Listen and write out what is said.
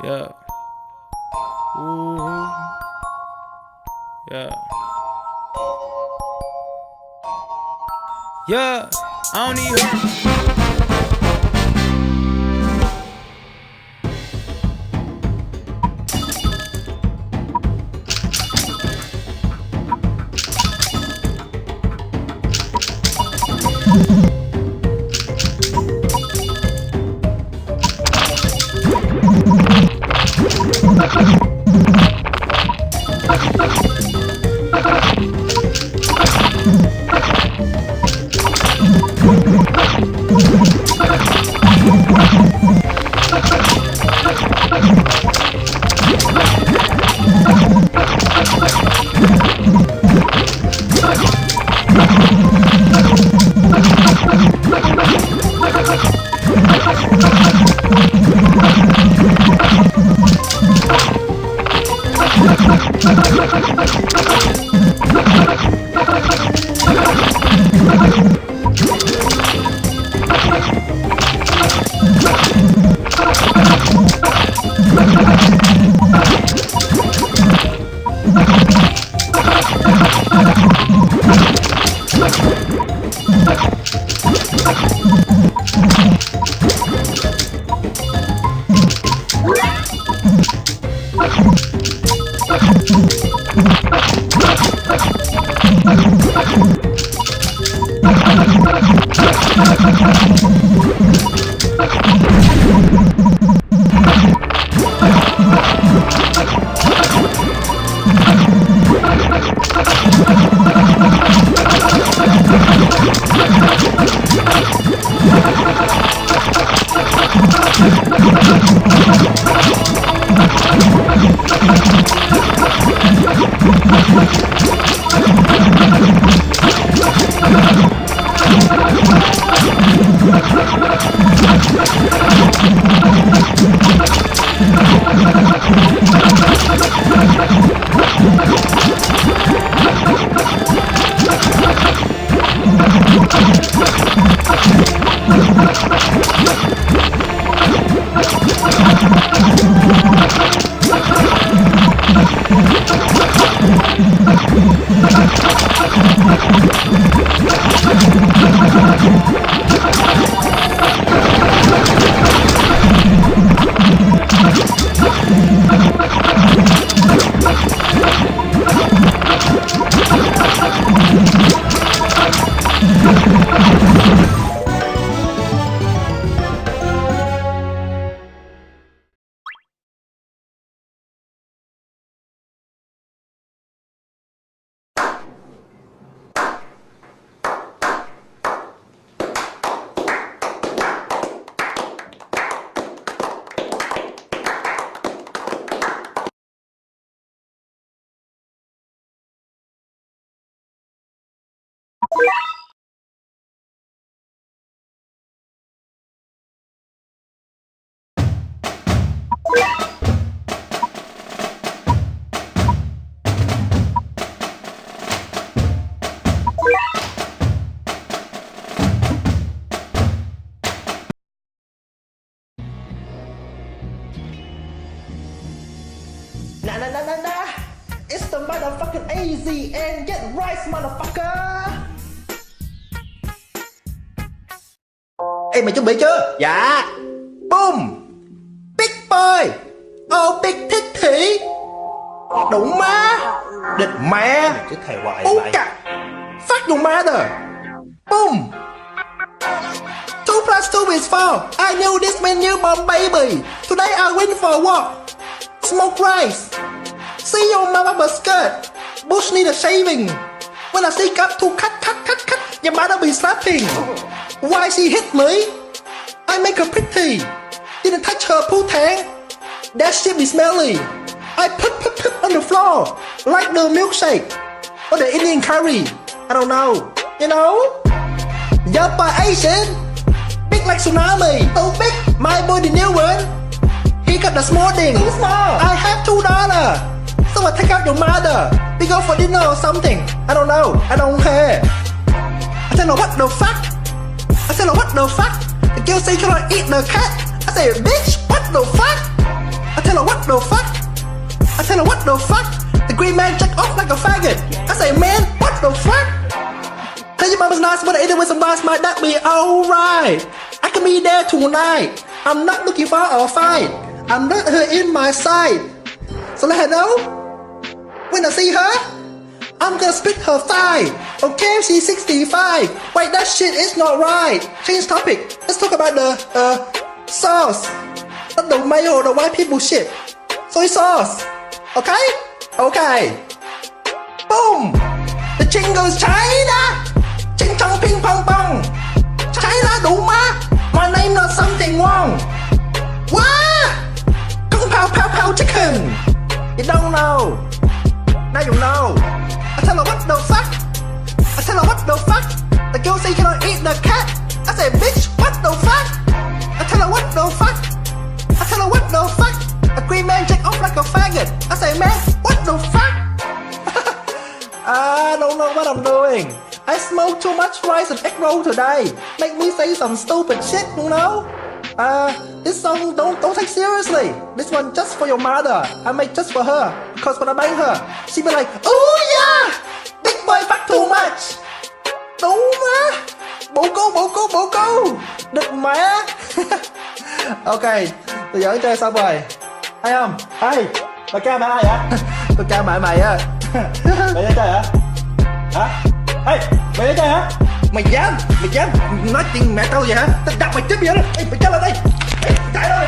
Yeah. Ooh. Yeah. Yeah. I don't need her. Nah. It's the motherfucking AZ and get rice, motherfucker. Ê, mày chuẩn bị chưa? Dạ. Boom. Big boy. Oh, big thích thị. Đủ má. Địch mẹ. Chứ thầy hoài vậy. Cả. Phát dùng má rồi. Boom. 2 plus 2 is 4. I knew this menu bomb baby. Today I win for a walk. Smoke rice. See your mama skirt. Bush need a shaving. When I see up to cut. Your mother be snapping. Why she hit me? I make her pretty. Didn't touch her poo tang. That shit be smelly. I put on the floor like the milkshake or the Indian curry. I don't know. You know? Yup, by Asian. Big like tsunami. Oh, big. My boy the new one. He got the small thing. Too small. I have $2. So I take out your mother. We go for dinner or something. I don't know. I don't care. I tell her what the fuck. I tell her what the fuck. The girl say can I eat the cat. I say bitch what the fuck. I tell her what the fuck. I tell her what the fuck. The green man jack off like a faggot. I say, man, what the fuck? Tell your mama's nice, but I ate it with some rice, might that be alright? I can be there tonight. I'm not looking for a fight. I'm not her in my sight. So let her know. When I see her, I'm gonna spit her thigh. Okay, she's 65. Wait, that shit is not right. Change topic. Let's talk about the sauce. Not the mayo, the white people shit. Soy sauce. Okay? Okay. Boom. The jingle is China. Ching chong ping pong pong. China đủ má. My name not something wrong. What? Kung pao pao pao chicken. You don't know. Now you know. I tell her what the fuck. I tell her what the fuck. The girl say you cannot eat the cat. I say bitch what the fuck. I tell her what the fuck. I tell her what the fuck. A green man jack off like a faggot. I say man what the fuck. I don't know what I'm doing. I smoked too much rice and egg roll today. Make me say some stupid shit, you know. This song don't take seriously. This one just for your mother. I make just for her. Cause when I bang her, she be like, oh yeah, big boy fuck too much. Đúng má. Bố cô. Địch mẹ. Ok, tôi giỡn chơi xong rồi. Hay không? Hay. Mày ca mẹ ai vậy? Tôi ca mẹ mày á. Mày chơi hả? Hả? Ê, mày chơi hả? Mày dám nói chuyện mẹ tao vậy hả? Tao đập mày chết vậy đó. Ê, mày chết lên đây. Ê, chạy lên.